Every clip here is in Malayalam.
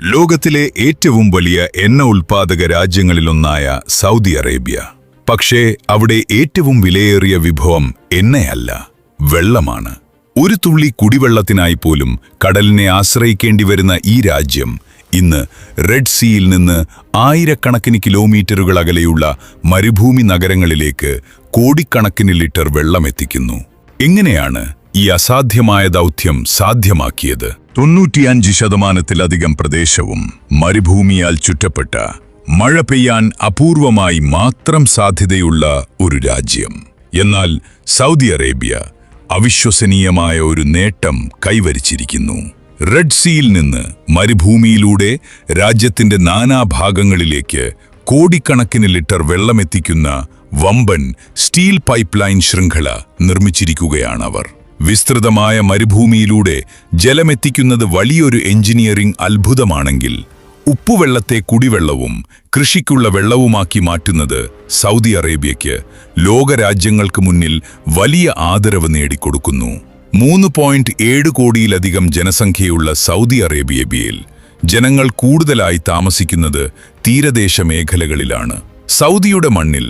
ലോകത്തിലെ ഏറ്റവും വലിയ എണ്ണ ഉൽപ്പാദക രാജ്യങ്ങളിലൊന്നായ സൗദി അറേബ്യ. പക്ഷേ അവിടെ ഏറ്റവും വിലയേറിയ വിഭവം എണ്ണയല്ല, വെള്ളമാണ്. ഒരു തുള്ളി കുടിവെള്ളത്തിനായി പോലും കടലിനെ ആശ്രയിക്കേണ്ടി വരുന്ന ഈ രാജ്യം ഇന്ന് റെഡ് സീയിൽ നിന്ന് ആയിരക്കണക്കിന് കിലോമീറ്ററുകൾ അകലെയുള്ള മരുഭൂമി നഗരങ്ങളിലേക്ക് കോടിക്കണക്കിന് ലിറ്റർ വെള്ളമെത്തിക്കുന്നു. എങ്ങനെയാണ് ഈ അസാധ്യമായ ദൗത്യം സാധ്യമാക്കിയത്? 95% പ്രദേശവും മരുഭൂമിയാൽ ചുറ്റപ്പെട്ട, മഴ പെയ്യാൻ അപൂർവമായി മാത്രം സാധ്യതയുള്ള ഒരു രാജ്യം. എന്നാൽ സൗദി അറേബ്യ അവിശ്വസനീയമായ ഒരു നേട്ടം കൈവരിച്ചിരിക്കുന്നു. റെഡ് സീയിൽ നിന്ന് മരുഭൂമിയിലൂടെ രാജ്യത്തിന്റെ നാനാഭാഗങ്ങളിലേക്ക് കോടിക്കണക്കിന് ലിറ്റർ വെള്ളമെത്തിക്കുന്ന വമ്പൻ സ്റ്റീൽ പൈപ്പ് ലൈൻ ശൃംഖല നിർമ്മിച്ചിരിക്കുകയാണവർ. വിസ്തൃതമായ മരുഭൂമിയിലൂടെ ജലമെത്തിക്കുന്നത് വലിയൊരു എഞ്ചിനീയറിംഗ് അത്ഭുതമാണെങ്കിൽ, ഉപ്പുവെള്ളത്തെ കുടിവെള്ളവും കൃഷിക്കുള്ള വെള്ളവുമാക്കി മാറ്റുന്നത് സൗദി അറേബ്യയ്ക്ക് ലോകരാജ്യങ്ങൾക്ക് മുന്നിൽ വലിയ ആദരവ് നേടിക്കൊടുക്കുന്നു. 3.7 കോടിയിലധികം ജനസംഖ്യയുള്ള സൗദി അറേബ്യയിൽ ജനങ്ങൾ കൂടുതലായി താമസിക്കുന്നത് തീരദേശ മേഖലകളിലാണ്. സൗദിയുടെ മണ്ണിൽ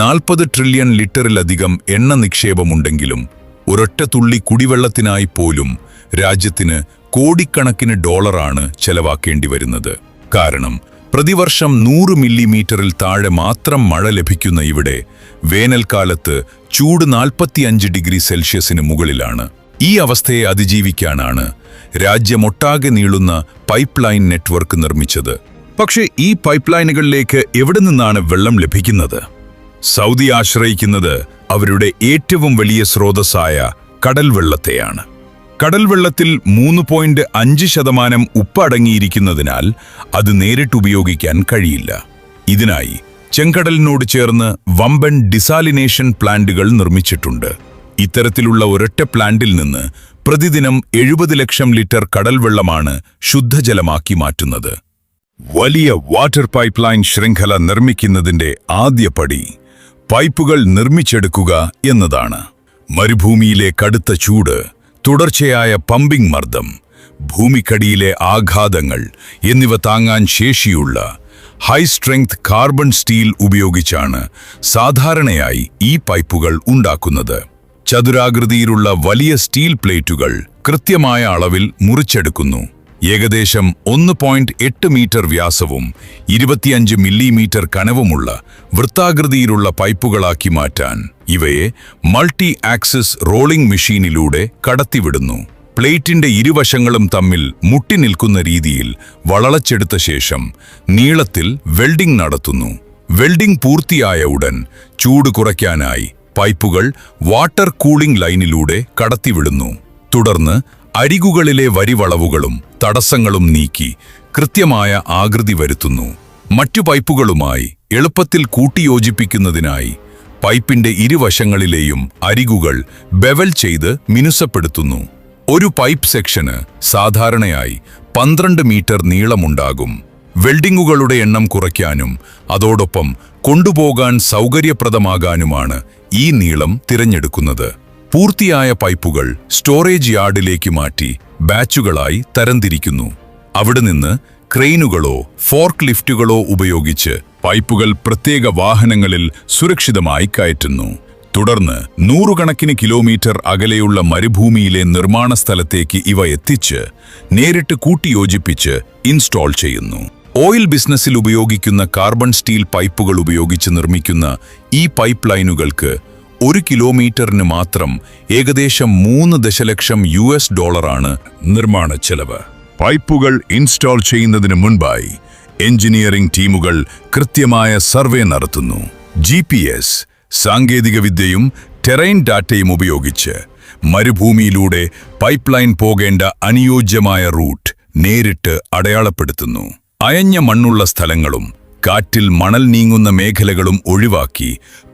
40 ട്രില്യൺ ലിറ്ററിലധികം എണ്ണ നിക്ഷേപമുണ്ടെങ്കിലും ഒരൊറ്റ തുള്ളി കുടിവെള്ളത്തിനായി പോലും രാജ്യത്തിന് കോടിക്കണക്കിന് ഡോളറാണ് ചെലവാക്കേണ്ടി വരുന്നത്. കാരണം പ്രതിവർഷം 100 മില്ലിമീറ്ററിൽ താഴെ മാത്രം മഴ ലഭിക്കുന്ന ഇവിടെ വേനൽക്കാലത്ത് ചൂട് 45 ഡിഗ്രി സെൽഷ്യസിന് മുകളിലാണ്. ഈ അവസ്ഥയെ അതിജീവിക്കാനാണ് രാജ്യമൊട്ടാകെ നീളുന്ന പൈപ്പ് ലൈൻ നെറ്റ്വർക്ക് നിർമ്മിച്ചത്. പക്ഷേ ഈ പൈപ്പ് ലൈനുകളിലേക്ക് എവിടെ നിന്നാണ് വെള്ളം ലഭിക്കുന്നത്? സൗദി ആശ്രയിക്കുന്നത് അവരുടെ ഏറ്റവും വലിയ സ്രോതസ്സായ കടൽ വെള്ളത്തെയാണ്. കടൽ വെള്ളത്തിൽ 3.5% ഉപ്പ് അടങ്ങിയിരിക്കുന്നതിനാൽ അത് നേരിട്ട് ഉപയോഗിക്കാൻ കഴിയില്ല. ഇതിനായി ചെങ്കടലിനോട് ചേർന്ന് വമ്പൻ ഡിസാലിനേഷൻ പ്ലാന്റുകൾ നിർമ്മിച്ചിട്ടുണ്ട്. ഇത്തരത്തിലുള്ള ഒരൊറ്റ പ്ലാന്റിൽ നിന്ന് പ്രതിദിനം 70 ലക്ഷം ലിറ്റർ കടൽ വെള്ളമാണ് ശുദ്ധജലമാക്കി മാറ്റുന്നത്. വലിയ വാട്ടർ പൈപ്പ് ലൈൻ ശൃംഖല നിർമ്മിക്കുന്നതിന്റെ ആദ്യ പടി പൈപ്പുകൾ നിർമ്മിച്ചെടുക്കുക എന്നതാണ്. മരുഭൂമിയിലെ കടുത്ത ചൂട്, തുടർച്ചയായ പമ്പിംഗ് മർദ്ദം, ഭൂമിക്കടിയിലെ ആഘാതങ്ങൾ എന്നിവ താങ്ങാൻ ശേഷിയുള്ള ഹൈ സ്ട്രെങ്ത് കാർബൺ സ്റ്റീൽ ഉപയോഗിച്ചാണ് സാധാരണയായി ഈ പൈപ്പുകൾ ഉണ്ടാക്കുന്നത്. ചതുരാകൃതിയിലുള്ള വലിയ സ്റ്റീൽ പ്ലേറ്റുകൾ കൃത്യമായ അളവിൽ മുറിച്ചെടുക്കുന്നു. ഏകദേശം 1.8 മീറ്റർ വ്യാസവും 25 മില്ലിമീറ്റർ കനവുമുള്ള വൃത്താകൃതിയിലുള്ള പൈപ്പുകളാക്കി മാറ്റാൻ ഇവയെ മൾട്ടി ആക്സിസ് റോളിംഗ് മെഷീനിലൂടെ കടത്തിവിടുന്നു. പ്ലേറ്റിന്റെ ഇരുവശങ്ങളും തമ്മിൽ മുട്ടിനിൽക്കുന്ന രീതിയിൽ വളച്ചെടുത്ത ശേഷം നീളത്തിൽ വെൽഡിംഗ് നടത്തുന്നു. വെൽഡിംഗ് പൂർത്തിയായ ഉടൻ ചൂട് കുറയ്ക്കാനായി പൈപ്പുകൾ വാട്ടർ കൂളിംഗ് ലൈനിലൂടെ കടത്തിവിടുന്നു. തുടർന്ന് അരികുകളിലെ വരിവളവുകളും തടസ്സങ്ങളും നീക്കി കൃത്യമായ ആകൃതി വരുത്തുന്നു. മറ്റു പൈപ്പുകളുമായി എളുപ്പത്തിൽ കൂട്ടിയോജിപ്പിക്കുന്നതിനായി പൈപ്പിന്റെ ഇരുവശങ്ങളിലെയും അരികുകൾ ബെവൽ ചെയ്ത് മിനുസപ്പെടുത്തുന്നു. ഒരു പൈപ്പ് സെക്ഷന് സാധാരണയായി 12 മീറ്റർ നീളമുണ്ടാകും. വെൽഡിങ്ങുകളുടെ എണ്ണം കുറയ്ക്കാനും അതോടൊപ്പം കൊണ്ടുപോകാൻ സൗകര്യപ്രദമാകാനുമാണ് ഈ നീളം തിരഞ്ഞെടുക്കുന്നത്. പൂർത്തിയായ പൈപ്പുകൾ സ്റ്റോറേജ് യാർഡിലേക്ക് മാറ്റി ബാച്ചുകളായി തരംതിരിക്കുന്നു. അവിടെ നിന്ന് ക്രെയിനുകളോ ഫോർക്ക് ലിഫ്റ്റുകളോ ഉപയോഗിച്ച് പൈപ്പുകൾ പ്രത്യേക വാഹനങ്ങളിൽ സുരക്ഷിതമായി കയറ്റുന്നു. തുടർന്ന് 100 കണക്കിന് കിലോമീറ്റർ അകലെയുള്ള മരുഭൂമിയിലെ നിർമ്മാണ സ്ഥലത്തേക്ക് ഇവ എത്തിച്ച് നേരിട്ട് കൂട്ടിയോജിപ്പിച്ച് ഇൻസ്റ്റാൾ ചെയ്യുന്നു. ഓയിൽ ബിസിനസ്സിൽ ഉപയോഗിക്കുന്ന കാർബൺ സ്റ്റീൽ പൈപ്പുകൾ ഉപയോഗിച്ച് നിർമ്മിക്കുന്ന ഈ പൈപ്പ് ലൈനുകൾക്ക് 1 കിലോമീറ്ററിന് മാത്രം ഏകദേശം $3 ദശലക്ഷം നിർമ്മാണ ചെലവ്. പൈപ്പുകൾ ഇൻസ്റ്റാൾ ചെയ്യുന്നതിന് മുൻപായി എഞ്ചിനീയറിംഗ് ടീമുകൾ കൃത്യമായ സർവേ നടത്തുന്നു. GPS സാങ്കേതികവിദ്യയും ടെറൈൻ ഡാറ്റയും ഉപയോഗിച്ച് മരുഭൂമിയിലൂടെ പൈപ്പ് ലൈൻ പോകേണ്ട അനുയോജ്യമായ റൂട്ട് നേരിട്ട് അടയാളപ്പെടുത്തുന്നു. അയഞ്ഞ മണ്ണുള്ള സ്ഥലങ്ങളും കാറ്റിൽ മണൽ നീങ്ങുന്ന മേഖലകളും ഒഴിവാക്കി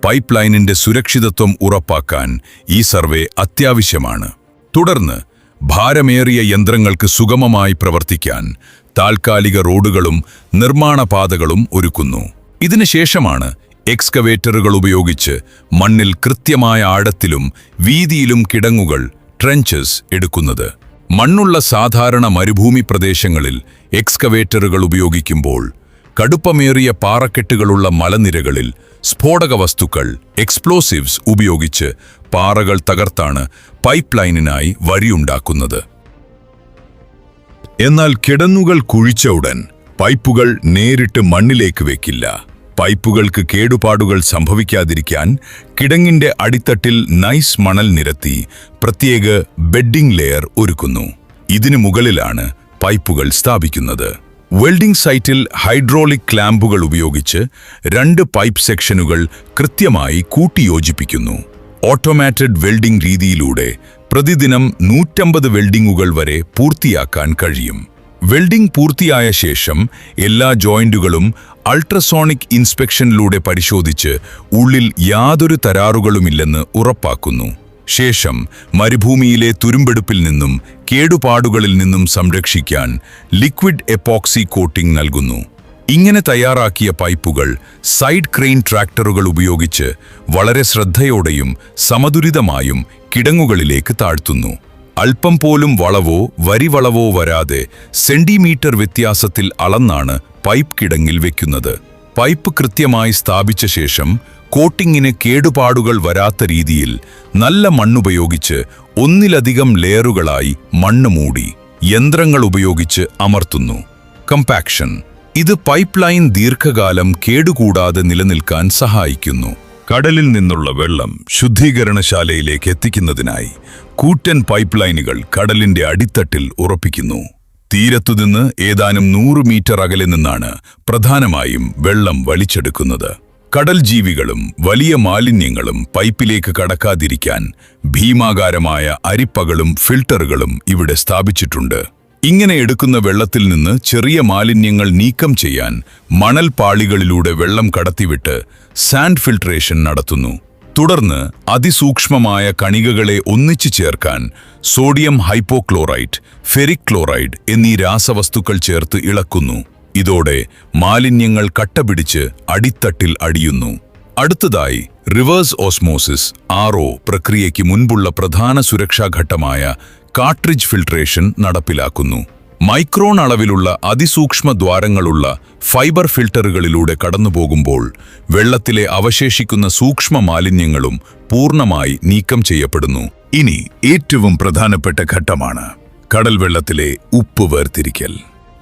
പൈപ്പ് ലൈനിന്റെ സുരക്ഷിതത്വം ഉറപ്പാക്കാൻ ഈ സർവേ അത്യാവശ്യമാണ്. തുടർന്ന് ഭാരമേറിയ യന്ത്രങ്ങൾക്ക് സുഗമമായി പ്രവർത്തിക്കാൻ താൽക്കാലിക റോഡുകളും നിർമ്മാണ പാതകളും ഒരുക്കുന്നു. ഇതിനുശേഷമാണ് എക്സ്കവേറ്ററുകൾ ഉപയോഗിച്ച് മണ്ണിൽ കൃത്യമായ ആഴത്തിലും വീതിയിലും കിടങ്ങുകൾ ട്രെഞ്ചസ് എടുക്കുന്നത്. മണ്ണുള്ള സാധാരണ മരുഭൂമി പ്രദേശങ്ങളിൽ എക്സ്കവേറ്ററുകൾ ഉപയോഗിക്കുമ്പോൾ കടുപ്പമേറിയ പാറക്കെട്ടുകളുള്ള മലനിരകളിൽ സ്ഫോടക വസ്തുക്കൾ എക്സ്പ്ലോസീവ്സ് ഉപയോഗിച്ച് പാറകൾ തകർത്താണ് പൈപ്പ് ലൈനിനായി വഴിയുണ്ടാക്കുന്നത്. എന്നാൽ കിടങ്ങുകൾ കുഴിച്ച ഉടൻ പൈപ്പുകൾ നേരിട്ട് മണ്ണിലേക്ക് വെക്കില്ല. പൈപ്പുകൾക്ക് കേടുപാടുകൾ സംഭവിക്കാതിരിക്കാൻ കിടങ്ങിന്റെ അടിത്തട്ടിൽ നൈസ് മണൽ നിരത്തി പ്രത്യേക ബെഡ്ഡിംഗ് ലെയർ ഒരുക്കുന്നു. ഇതിനു മുകളിലാണ് പൈപ്പുകൾ സ്ഥാപിക്കുന്നത്. വെൽഡിംഗ് സൈറ്റിൽ ഹൈഡ്രോളിക് ക്ലാമ്പുകൾ ഉപയോഗിച്ച് 2 പൈപ്പ് സെക്ഷനുകൾ കൃത്യമായി കൂട്ടിയോജിപ്പിക്കുന്നു. ഓട്ടോമാറ്റഡ് വെൽഡിംഗ് രീതിയിലൂടെ പ്രതിദിനം 150 വെൽഡിംഗുകൾ വരെ പൂർത്തിയാക്കാൻ കഴിയും. വെൽഡിംഗ് പൂർത്തിയായ ശേഷം എല്ലാ ജോയിന്റുകളും അൾട്രാസോണിക് ഇൻസ്പെക്ഷനിലൂടെ പരിശോധിച്ച് ഉള്ളിൽ യാതൊരു തകരാറുകളുമില്ലെന്ന് ഉറപ്പാക്കുന്നു. ശേഷം മരുഭൂമിയിലെ തുരുമ്പെടുപ്പിൽ നിന്നും കേടുപാടുകളിൽ നിന്നും സംരക്ഷിക്കാൻ ലിക്വിഡ് എപ്പോക്സി കോട്ടിംഗ് നൽകുന്നു. ഇങ്ങനെ തയ്യാറാക്കിയ പൈപ്പുകൾ സൈഡ് ക്രെയിൻ ട്രാക്ടറുകൾ ഉപയോഗിച്ച് വളരെ ശ്രദ്ധയോടെയും സമതുലിതമായും കിടങ്ങുകളിലേക്ക് താഴ്ത്തുന്നു. അല്പം പോലും വളവോ വരിവളവോ വരാതെ സെന്റിമീറ്റർ വ്യത്യാസത്തിൽ അളന്നാണ് പൈപ്പ് കിടങ്ങിൽ വെക്കുന്നത്. പൈപ്പ് കൃത്യമായി സ്ഥാപിച്ച ശേഷം കോട്ടിങ്ങിന് കേടുപാടുകൾ വരാത്ത രീതിയിൽ നല്ല മണ്ണുപയോഗിച്ച് ഒന്നിലധികം ലെയറുകളായി മണ്ണ് മൂടി യന്ത്രങ്ങൾ ഉപയോഗിച്ച് അമർത്തുന്നു. കമ്പാക്ഷൻ. ഇത് പൈപ്പ് ലൈൻ ദീർഘകാലം കേടുകൂടാതെ നിലനിൽക്കാൻ സഹായിക്കുന്നു. കടലിൽ നിന്നുള്ള വെള്ളം ശുദ്ധീകരണശാലയിലേക്ക് എത്തിക്കുന്നതിനായി കൂറ്റൻ പൈപ്പ് ലൈനുകൾ കടലിന്റെ അടിത്തട്ടിൽ ഉറപ്പിക്കുന്നു. തീരത്തുനിന്ന് ഏതാനും 100 മീറ്റർ അകലെ നിന്നാണ് പ്രധാനമായും വെള്ളം വലിച്ചെടുക്കുന്നത്. കടൽ ജീവികളും വലിയ മാലിന്യങ്ങളും പൈപ്പിലേക്ക് കടക്കാതിരിക്കാൻ ഭീമാകാരമായ അരിപ്പകളും ഫിൽട്ടറുകളും ഇവിടെ സ്ഥാപിച്ചിട്ടുണ്ട്. ഇങ്ങനെ എടുക്കുന്ന വെള്ളത്തിൽ നിന്ന് ചെറിയ മാലിന്യങ്ങൾ നീക്കം ചെയ്യാൻ മണൽ പാളികളിലൂടെ വെള്ളം കടത്തിവിട്ട് സാൻഡ് ഫിൽട്രേഷൻ നടത്തുന്നു. തുടർന്ന് അതിസൂക്ഷ്മമായ കണികകളെ ഒന്നിച്ചു ചേർക്കാൻ സോഡിയം ഹൈപ്പോക്ലോറൈറ്റ്, ഫെറിക് ക്ലോറൈഡ് എന്നീ രാസവസ്തുക്കൾ ചേർത്ത് ഇളക്കുന്നു. ഇതോടെ മാലിന്യങ്ങൾ കട്ടപിടിച്ച് അടിത്തട്ടിൽ അടിയുന്നു. അടുത്തതായി റിവേഴ്സ് ഓസ്മോസിസ് RO പ്രക്രിയയ്ക്ക് മുൻപുള്ള പ്രധാന സുരക്ഷാഘട്ടമായ കാർട്രിഡ്ജ് ഫിൽട്രേഷൻ നടപ്പിലാക്കുന്നു. മൈക്രോൺ അളവിലുള്ള അതിസൂക്ഷ്മ ദ്വാരങ്ങളുള്ള ഫൈബർ ഫിൽട്ടറുകളിലൂടെ കടന്നുപോകുമ്പോൾ വെള്ളത്തിലെ അവശേഷിക്കുന്ന സൂക്ഷ്മ മാലിന്യങ്ങളും പൂർണ്ണമായി നീക്കം ചെയ്യപ്പെടുന്നു. ഇനി ഏറ്റവും പ്രധാനപ്പെട്ട ഘട്ടമാണ് കടൽ വെള്ളത്തിലെ ഉപ്പ് വേർതിരിക്കൽ.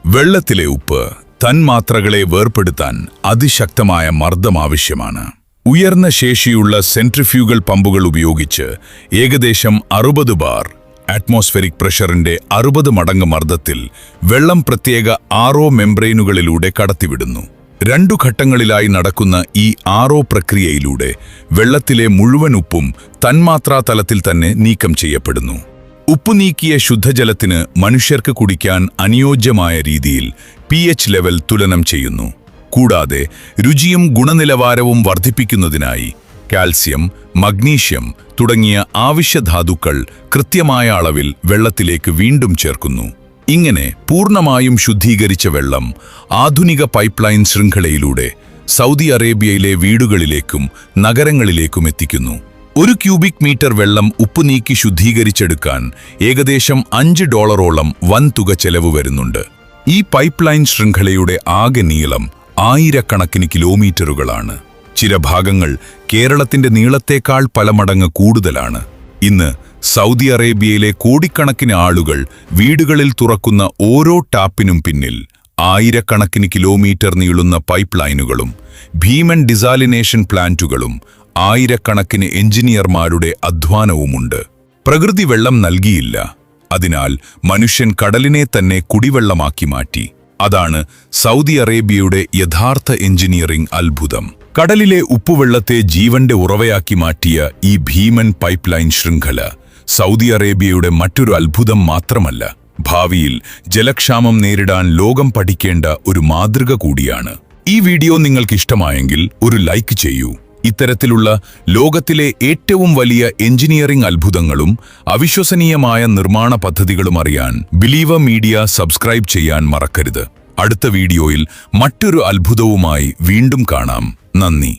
വെള്ളത്തിലെ ഉപ്പ് തന്മാത്രകളെ വേർപെടുത്താൻ അതിശക്തമായ മർദ്ദം ആവശ്യമാണ്. ഉയർന്ന ശേഷിയുള്ള സെൻട്രിഫ്യൂഗൽ പമ്പുകൾ ഉപയോഗിച്ച് ഏകദേശം 60 ബാർ അറ്റ്മോസ്ഫെറിക് പ്രഷറിന്റെ 60 മടങ്ങ് മർദ്ദത്തിൽ വെള്ളം പ്രത്യേക RO മെംബ്രെയിനുകളിലൂടെ കടത്തിവിടുന്നു. 2 ഘട്ടങ്ങളിലായി നടക്കുന്ന ഈ RO പ്രക്രിയയിലൂടെ വെള്ളത്തിലെ മുഴുവൻ ഉപ്പും തന്മാത്രാ തലത്തിൽ തന്നെ നീക്കം ചെയ്യപ്പെടുന്നു. ഉപ്പ് നീക്കിയ ശുദ്ധജലത്തിന് മനുഷ്യർക്ക് കുടിക്കാൻ അനുയോജ്യമായ രീതിയിൽ pH ലെവൽ തുലനം ചെയ്യുന്നു. കൂടാതെ രുചിയും ഗുണനിലവാരവും വർദ്ധിപ്പിക്കുന്നതിനായി കാൽസ്യം, മഗ്നീഷ്യം തുടങ്ങിയ ആവശ്യധാതുക്കൾ കൃത്യമായ അളവിൽ വെള്ളത്തിലേക്ക് വീണ്ടും ചേർക്കുന്നു. ഇങ്ങനെ പൂർണ്ണമായും ശുദ്ധീകരിച്ച വെള്ളം ആധുനിക പൈപ്പ് ലൈൻ ശൃംഖലയിലൂടെ സൗദി അറേബ്യയിലെ വീടുകളിലേക്കും നഗരങ്ങളിലേക്കും എത്തിക്കുന്നു. 1 ക്യൂബിക് മീറ്റർ വെള്ളം ഉപ്പ് നീക്കി ശുദ്ധീകരിച്ചെടുക്കാൻ ഏകദേശം $5 വൻതുക ചെലവ് വരുന്നുണ്ട്. ഈ പൈപ്പ് ലൈൻ ശൃംഖലയുടെ ആകെ നീളം ആയിരക്കണക്കിന് കിലോമീറ്ററുകളാണ്. ചില ഭാഗങ്ങൾ കേരളത്തിന്റെ നീളത്തേക്കാൾ പല മടങ്ങ് കൂടുതലാണ്. ഇന്ന് സൗദി അറേബ്യയിലെ കോടിക്കണക്കിന് ആളുകൾ വീടുകളിൽ തുറക്കുന്ന ഓരോ ടാപ്പിനും പിന്നിൽ ആയിരക്കണക്കിന് കിലോമീറ്റർ നീളുന്ന പൈപ്പ് ലൈനുകളും ഭീമൻ ഡിസാലിനേഷൻ പ്ലാന്റുകളും ആയിരക്കണക്കിന് എഞ്ചിനീയർമാരുടെ അധ്വാനവുമുണ്ട്. പ്രകൃതി വെള്ളം നൽകിയില്ല. അതിനാൽ മനുഷ്യൻ കടലിനെ തന്നെ കുടിവെള്ളമാക്കി മാറ്റി. അതാണ് സൗദി അറേബ്യയുടെ യഥാർത്ഥ എഞ്ചിനീയറിംഗ് അത്ഭുതം. കടലിലെ ഉപ്പുവെള്ളത്തെ ജീവന്റെ ഉറവയാക്കി മാറ്റിയ ഈ ഭീമൻ പൈപ്പ് ലൈൻ ശൃംഖല സൗദി അറേബ്യയുടെ മറ്റൊരു അത്ഭുതം മാത്രമല്ല, ഭാവിയിൽ ജലക്ഷാമം നേരിടാൻ ലോകം പഠിക്കേണ്ട ഒരു മാതൃക കൂടിയാണ്. ഈ വീഡിയോ നിങ്ങൾക്ക് ഇഷ്ടമായെങ്കിൽ ഒരു ലൈക്ക് ചെയ്യൂ. ഇത്തരത്തിലുള്ള ലോകത്തിലെ ഏറ്റവും വലിയ എഞ്ചിനീയറിംഗ് അത്ഭുതങ്ങളും അവിശ്വസനീയമായ നിർമ്മാണ പദ്ധതികളും അറിയാൻ ബിലീവർ മീഡിയ സബ്സ്ക്രൈബ് ചെയ്യാൻ മറക്കരുത്. അടുത്ത വീഡിയോയിൽ മറ്റൊരു അത്ഭുതവുമായി വീണ്ടും കാണാം. നന്ദി.